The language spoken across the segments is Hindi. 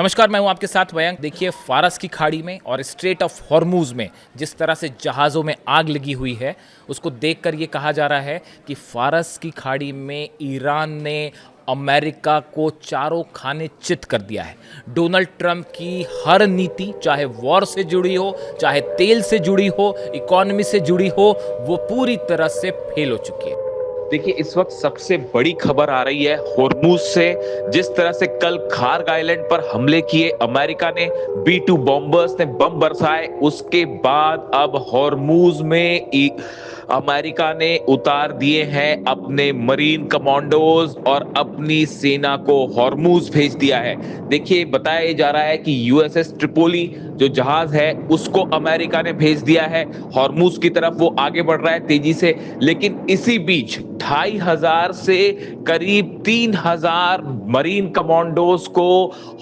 नमस्कार, मैं हूं आपके साथ मयंक। देखिए, फारस की खाड़ी में और स्ट्रेट ऑफ हॉर्मूज में जिस तरह से जहाज़ों में आग लगी हुई है, उसको देखकर ये कहा जा रहा है कि फारस की खाड़ी में ईरान ने अमेरिका को चारों खाने चित कर दिया है। डोनाल्ड ट्रंप की हर नीति, चाहे वॉर से जुड़ी हो, चाहे तेल से जुड़ी हो, इकोनॉमी से जुड़ी हो, वो पूरी तरह से फेल हो चुकी है। देखिए, इस वक्त सबसे बड़ी खबर आ रही है होर्मुज से। जिस तरह से कल खार्ग आइलैंड पर हमले किए अमेरिका ने, B-2 बॉम्बर्स ने बम बरसाए, उसके बाद अब होर्मुज में अमेरिका ने उतार दिए हैं अपने मरीन कमांडोज और अपनी सेना को होर्मुज भेज दिया है। देखिए, बताया जा रहा है कि USS ट्रिपोली जो जहाज है उसको अमेरिका ने भेज दिया है। होर्मुज की तरफ वो आगे बढ़ रहा है तेजी से, लेकिन इसी बीच 2500 से करीब 3000 मरीन कमांडोज को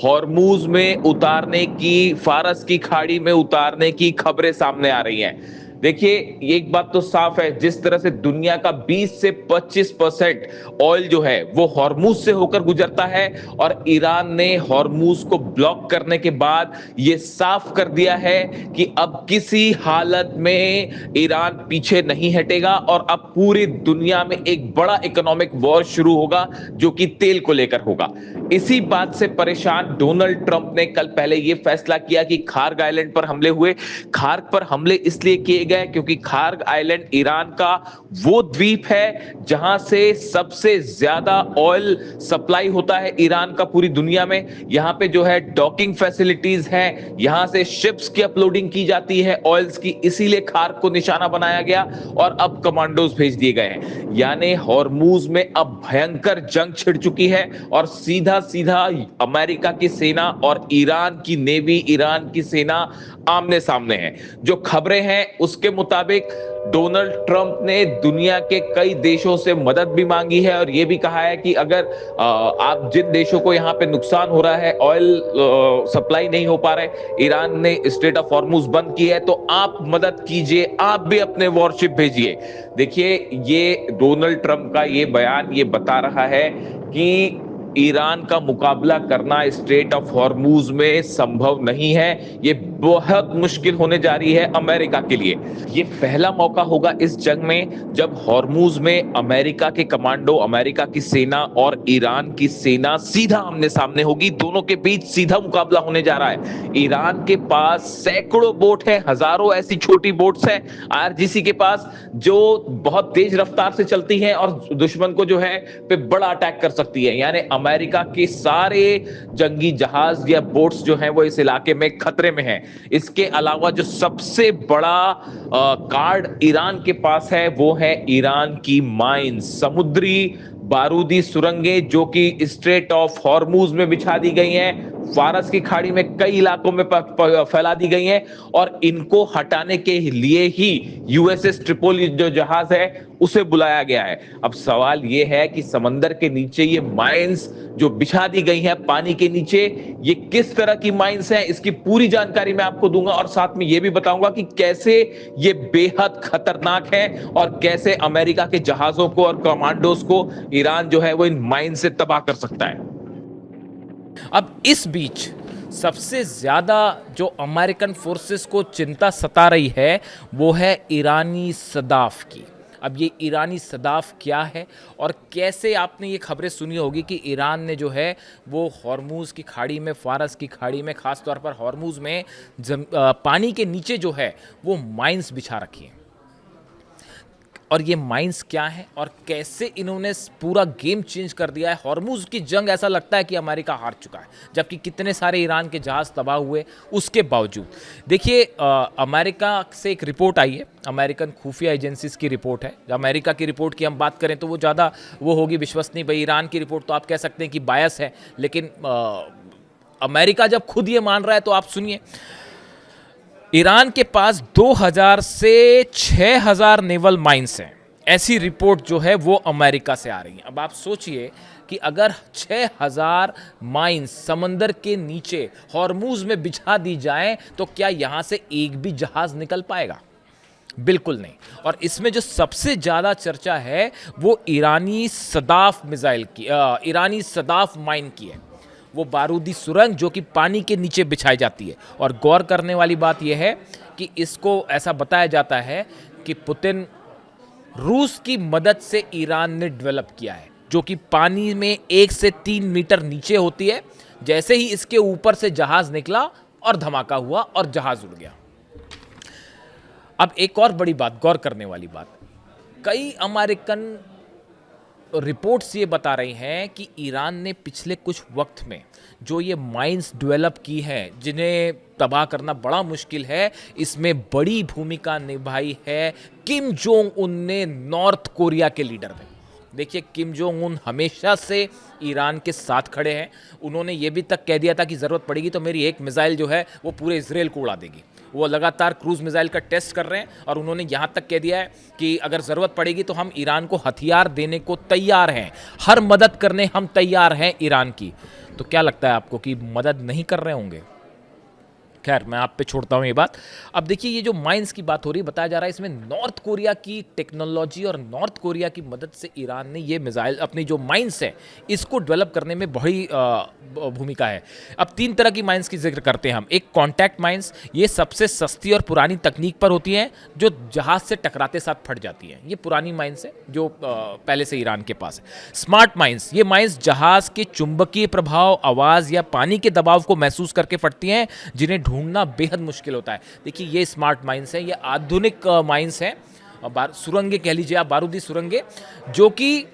होर्मुज में उतारने की, फारस की खाड़ी में उतारने की खबरें सामने आ रही हैं। देखिए, एक बात तो साफ है, जिस तरह से दुनिया का 20 से 25% ऑयल जो है वो होर्मुज से होकर गुजरता है, और ईरान ने होर्मुज को ब्लॉक करने के बाद ये साफ कर दिया है कि अब किसी हालत में ईरान पीछे नहीं हटेगा और अब पूरी दुनिया में एक बड़ा इकोनॉमिक वॉर शुरू होगा, जो कि तेल को लेकर होगा। इसी बात से परेशान डोनाल्ड ट्रंप ने कल पहले यह फैसला किया कि खार्ग आइलैंड पर हमले हुए। खार्ग पर हमले इसलिए किए गए क्योंकि खार्ग आइलैंड ईरान का वो द्वीप है जहां से सबसे ज्यादा ऑयल सप्लाई होता है ईरान का पूरी दुनिया में। यहां पे जो है डॉकिंग फैसिलिटीज हैं, यहां से शिप्स की अपलोडिंग की जाती है ऑयल्स की, इसीलिए खार्ग को निशाना बनाया गया और अब कमांडोज भेज दिए गए हैं। यानी होर्मुज में अब भयंकर जंग छिड़ चुकी है और सीधा सीधा अमेरिका की सेना और ईरान की नेवी, ईरान की सेना आमने सामने है। जो खबरें हैं उसके मुताबिक डोनाल्ड ट्रंप ने दुनिया के कई देशों से मदद भी मांगी है और यह भी कहा है कि अगर आप जिन देशों को यहां पे नुकसान हो रहा है, ऑयल सप्लाई नहीं हो पा रहे, ईरान ने स्ट्रेट ऑफ हॉर्मुज बंद की है, तो आप मदद कीजिए, आप भी अपने वॉरशिप भेजिए। देखिए, ये डोनाल्ड ट्रंप का ये बयान ये बता रहा है कि ईरान का मुकाबला करना स्ट्रेट ऑफ हॉर्मुज में संभव नहीं है। ये बहुत मुश्किल होने जा रही है अमेरिका के लिए। ये पहला मौका होगा इस जंग में जब हॉर्मुज में अमेरिका के कमांडो, अमेरिका की सेना और ईरान की सेना सीधा आमने सामने होगी। दोनों के बीच सीधा मुकाबला होने जा रहा है। ईरान के पास सैकड़ों बोट है, हजारों ऐसी छोटी बोट्स हैं IRGC के पास, जो बहुत तेज रफ्तार से चलती हैं और दुश्मन को जो है पे बड़ा अटैक कर सकती है। यानी अमेरिका के सारे जंगी जहाज या बोट्स जो हैं वो इस इलाके में खतरे में हैं। इसके अलावा जो सबसे बड़ा कार्ड ईरान के पास है वो है ईरान की माइंस, समुद्री बारूदी सुरंगें, जो कि स्ट्रेट ऑफ हॉर्मुज में बिछा दी गई हैं, फारस की खाड़ी में कई इलाकों में फैला दी गई हैं, और इनको हटाने के लिए ही USS ट्रिपोली जो जहाज है उसे बुलाया गया है। अब सवाल यह है कि समंदर के नीचे ये माइंस जो बिछा दी गई हैं पानी के नीचे, ये किस तरह की माइंस हैं, इसकी पूरी जानकारी मैं आपको दूंगा और साथ में यह भी बताऊंगा कि कैसे ये बेहद खतरनाक है और कैसे अमेरिका के जहाजों को और कमांडोज को ईरान जो है वो इन माइंस से तबाह कर सकता है। अब इस बीच सबसे ज़्यादा जो अमेरिकन फोर्सेस को चिंता सता रही है वो है ईरानी सदाफ की। अब ये ईरानी सदाफ क्या है और कैसे, आपने ये खबरें सुनी होगी कि ईरान ने जो है वो हॉर्मुज की खाड़ी में, फारस की खाड़ी में, ख़ास तौर पर हॉर्मुज में पानी के नीचे जो है वो माइंस बिछा रखी हैं। और ये माइंस क्या है और कैसे इन्होंने पूरा गेम चेंज कर दिया है। हॉर्मुज की जंग ऐसा लगता है कि अमेरिका हार चुका है, जबकि कितने सारे ईरान के जहाज़ तबाह हुए उसके बावजूद। देखिए, अमेरिका से एक रिपोर्ट आई है, अमेरिकन खुफिया एजेंसीज की रिपोर्ट है। अमेरिका की रिपोर्ट की हम बात करें तो वो ज़्यादा वो होगी विश्वसनीय। भाई, ईरान की रिपोर्ट तो आप कह सकते हैं कि बायस है, लेकिन अमेरिका जब खुद ये मान रहा है तो आप सुनिए। ईरान के पास 2000 से 6000 नेवल माइंस हैं, ऐसी रिपोर्ट जो है वो अमेरिका से आ रही है। अब आप सोचिए कि अगर 6000 माइंस समंदर के नीचे हॉर्मुज में बिछा दी जाएं तो क्या यहां से एक भी जहाज निकल पाएगा? बिल्कुल नहीं। और इसमें जो सबसे ज़्यादा चर्चा है वो ईरानी सदाफ मिसाइल की, ईरानी सदाफ माइन की है। वो बारूदी सुरंग जो कि पानी के नीचे बिछाई जाती है। और गौर करने वाली बात यह है कि इसको ऐसा बताया जाता है कि पुतिन रूस की मदद से ईरान ने डेवलप किया है, जो कि पानी में 1 से 3 मीटर नीचे होती है। जैसे ही इसके ऊपर से जहाज निकला और धमाका हुआ और जहाज उड़ गया। अब एक और बड़ी बात, गौर करने वाली बात, कई अमेरिकन रिपोर्ट्स ये बता रही हैं कि ईरान ने पिछले कुछ वक्त में जो ये माइंस डेवलप की हैं, जिन्हें तबाह करना बड़ा मुश्किल है, इसमें बड़ी भूमिका निभाई है किम जोंग उन ने, नॉर्थ कोरिया के लीडर ने। देखिए, किम जोंग उन हमेशा से ईरान के साथ खड़े हैं। उन्होंने ये भी तक कह दिया था कि ज़रूरत पड़ेगी तो मेरी एक मिसाइल जो है वो पूरे इजराइल को उड़ा देगी। वो लगातार क्रूज़ मिसाइल का टेस्ट कर रहे हैं और उन्होंने यहाँ तक कह दिया है कि अगर ज़रूरत पड़ेगी तो हम ईरान को हथियार देने को तैयार हैं, हर मदद करने हम तैयार हैं ईरान की। तो क्या लगता है आपको कि मदद नहीं कर रहे होंगे? खैर, मैं आप पे छोड़ता हूँ ये बात। अब देखिए, ये जो माइंस की बात हो रही है, बताया जा रहा है इसमें नॉर्थ कोरिया की टेक्नोलॉजी और नॉर्थ कोरिया की मदद से ईरान ने ये मिसाइल, अपनी जो माइंस है, इसको डेवलप करने में बड़ी भूमिका है। अब 3 तरह की माइंस की जिक्र करते हैं हम। एक कॉन्टैक्ट माइंस, ये सबसे सस्ती और पुरानी तकनीक पर होती हैं, जो जहाज से टकराते साथ फट जाती हैं। ये पुरानी माइंस है जो पहले से ईरान के पास है। स्मार्ट माइंस, ये माइंस जहाज के चुंबकीय प्रभाव, आवाज़ या पानी के दबाव को महसूस करके फटती हैं, जिन्हें ढूंढना बेहद मुश्किल होता है। देखिए, ये स्मार्ट माइंस है, ये आधुनिक माइंस है, सुरंगें कह लीजिए आप, बारूदी सुरंगें, जो कि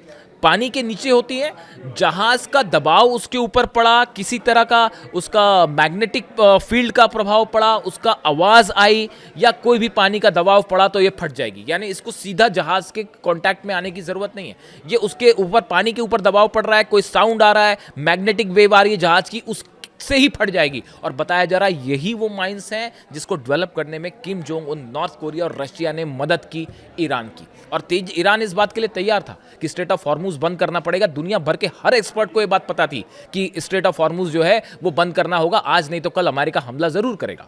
पानी के नीचे होती है। जहाज का दबाव उसके ऊपर पड़ा, किसी तरह का उसका मैग्नेटिक फील्ड का प्रभाव पड़ा, उसका आवाज़ आई या कोई भी पानी का दबाव पड़ा तो ये फट जाएगी। यानी इसको सीधा जहाज के कांटेक्ट में आने की ज़रूरत नहीं है। ये उसके ऊपर, पानी के ऊपर दबाव पड़ रहा है, कोई साउंड आ रहा है, मैग्नेटिक वेव आ रही है जहाज की, उस से ही फट जाएगी। और बताया जा रहा है यही वो माइंस हैं जिसको डेवलप करने में Kim Jong Un, north Korea और रशिया ने मदद की ईरान की। और ईरान इस बात के लिए तैयार था कि स्ट्रेट ऑफ हॉर्मुज बंद करना पड़ेगा। दुनिया भर के हर एक्सपर्ट को यह बात पता थी कि स्ट्रेट ऑफ हॉर्मुज जो है वो बंद करना होगा, आज नहीं तो कल अमेरिका हमला जरूर करेगा।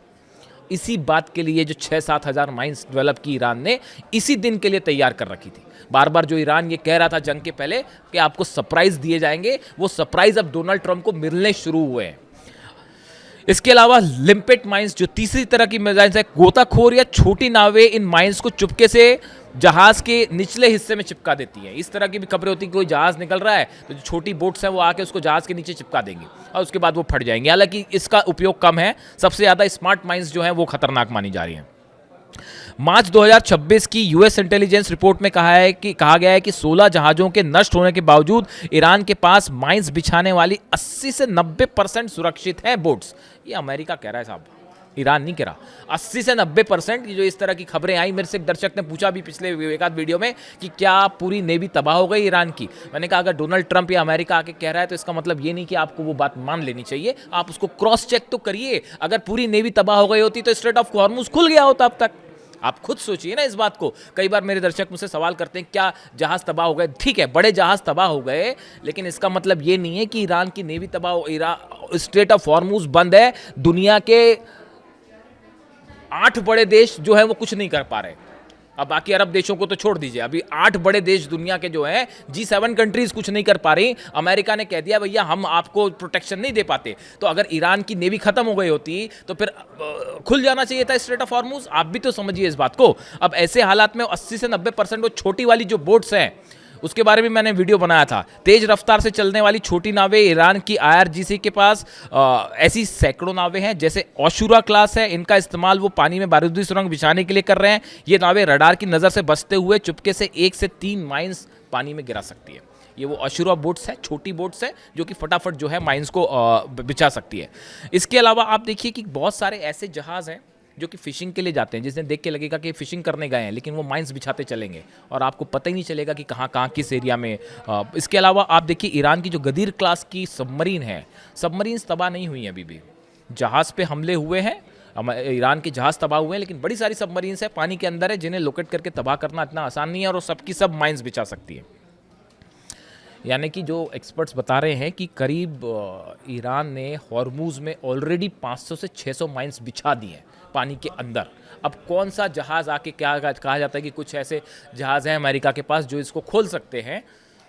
इसी बात के लिए जो 6-7 हज़ार माइंस डेवलप की ईरान ने, इसी दिन के लिए तैयार कर रखी थी। बार बार जो ईरान ये कह रहा था जंग के पहले कि आपको सरप्राइज दिए जाएंगे, वो सरप्राइज अब डोनाल्ड ट्रंप को मिलने शुरू हुए हैं। इसके अलावा लिम्पेट माइंस, जो तीसरी तरह की माइंस है, गोताखोर या छोटी नावें इन माइंस को चुपके से जहाज के निचले हिस्से में चिपका देती हैं। इस तरह की भी खबरें होती हैं कि कोई जहाज निकल रहा है तो जो छोटी बोट्स हैं वो आके उसको जहाज के नीचे चिपका देंगी और उसके बाद वो फट जाएंगे। हालांकि इसका उपयोग कम है, सबसे ज़्यादा स्मार्ट माइंस जो हैं वो खतरनाक मानी जा रही हैं। मार्च 2026 की यूएस इंटेलिजेंस रिपोर्ट में कहा गया है कि 16 जहाज़ों के नष्ट होने के बावजूद ईरान के पास माइंस बिछाने वाली 80 से 90% सुरक्षित हैं बोट्स। ये अमेरिका कह रहा है साहब, ईरान नहीं कह रहा। 80 से 90% जो इस तरह की खबरें आई, मेरे से एक दर्शक ने पूछा भी पिछले एक आध वीडियो में कि क्या पूरी नेवी तबाह हो गई ईरान की। मैंने कहा अगर डोनाल्ड ट्रंप या अमेरिका आके कह रहा है तो इसका मतलब ये नहीं कि आपको वो बात मान लेनी चाहिए, आप उसको क्रॉस चेक तो करिए। अगर पूरी नेवी तबाह हो गई होती तो स्ट्रेट ऑफ हॉर्मुज खुल गया होता अब तक। आप खुद सोचिए ना इस बात को। कई बार मेरे दर्शक मुझसे सवाल करते हैं क्या जहाज तबाह हो गए। ठीक है, बड़े जहाज तबाह हो गए, लेकिन इसका मतलब ये नहीं है कि ईरान की नेवी तबाह हो। स्ट्रेट ऑफ हॉर्मुज बंद है, दुनिया के 8 बड़े देश जो है वो कुछ नहीं कर पा रहे। अब बाकी अरब देशों को तो छोड़ दीजिए, अभी 8 बड़े देश दुनिया के जो हैं, G7 कंट्रीज कुछ नहीं कर पा रही। अमेरिका ने कह दिया भैया हम आपको प्रोटेक्शन नहीं दे पाते। तो अगर ईरान की नेवी खत्म हो गई होती तो फिर खुल जाना चाहिए था स्ट्रेट ऑफ हॉर्मुज। आप भी तो समझिए इस बात को। अब ऐसे हालात में 80 से 90% वो छोटी वाली जो बोट्स हैं, उसके बारे में मैंने वीडियो बनाया था। तेज रफ्तार से चलने वाली छोटी नावें, ईरान की IRGC के पास ऐसी सैकड़ों नावें हैं, जैसे ओशुरा क्लास है। इनका इस्तेमाल वो पानी में बारूदी सुरंग बिछाने के लिए कर रहे हैं। ये नावें रडार की नज़र से बचते हुए चुपके से 1 से 3 माइंस पानी में गिरा सकती है। ये वो ओशुरा बोट्स है, छोटी बोट्स है जो कि फटाफट जो है माइंस को बिछा सकती है। इसके अलावा आप देखिए कि बहुत सारे ऐसे जहाज़ हैं जो कि फिशिंग के लिए जाते हैं, जिसने देख के लगेगा कि फिशिंग करने गए हैं, लेकिन वो माइंस बिछाते चलेंगे और आपको पता ही नहीं चलेगा कि कहाँ किस एरिया में। इसके अलावा आप देखिए ईरान की जो गदीर क्लास की सबमरीन है, सबमरीन्स तबाह नहीं हुई हैं अभी भी। जहाज़ पे हमले हुए हैं, ईरान के जहाज़ तबाह हुए हैं, लेकिन बड़ी सारी सबमरीन्स है पानी के अंदर है, जिन्हें लोकेट करके तबाह करना इतना आसान नहीं है और वो सबकी सब माइंस बिछा सकती है। यानी कि जो एक्सपर्ट्स बता रहे हैं कि करीब ईरान ने हॉर्मुज में ऑलरेडी 500 से 600 माइंस बिछा दिए हैं पानी के अंदर। अब कौन सा जहाज़ आके क्या कहा जाता है कि कुछ ऐसे जहाज़ हैं अमेरिका के पास जो इसको खोल सकते हैं,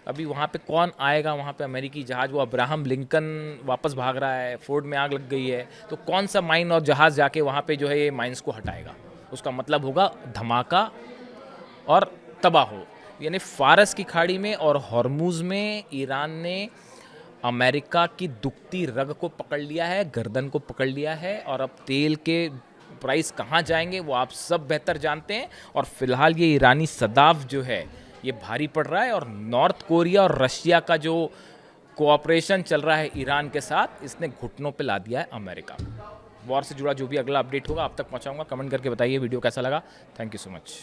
अभी वहाँ पे कौन आएगा, वहाँ पे अमेरिकी जहाज़, वो अब्राहम लिंकन वापस भाग रहा है, फोर्ड में आग लग गई है, तो कौन सा माइन और जहाज़ जाके वहाँ पे जो है ये माइंस को हटाएगा? उसका मतलब होगा धमाका और तबाह हो। यानी फारस की खाड़ी में और हॉर्मूज़ में ईरान ने अमेरिका की दुखती रग को पकड़ लिया है, गर्दन को पकड़ लिया है, और अब तेल के प्राइस कहाँ जाएंगे वो आप सब बेहतर जानते हैं। और फिलहाल ये ईरानी सदाफ जो है ये भारी पड़ रहा है, और नॉर्थ कोरिया और रशिया का जो कोऑपरेशन चल रहा है ईरान के साथ, इसने घुटनों पे ला दिया है अमेरिका। वॉर से जुड़ा जो भी अगला अपडेट होगा आप तक पहुंचाऊंगा। कमेंट करके बताइए वीडियो कैसा लगा। Thank you so much.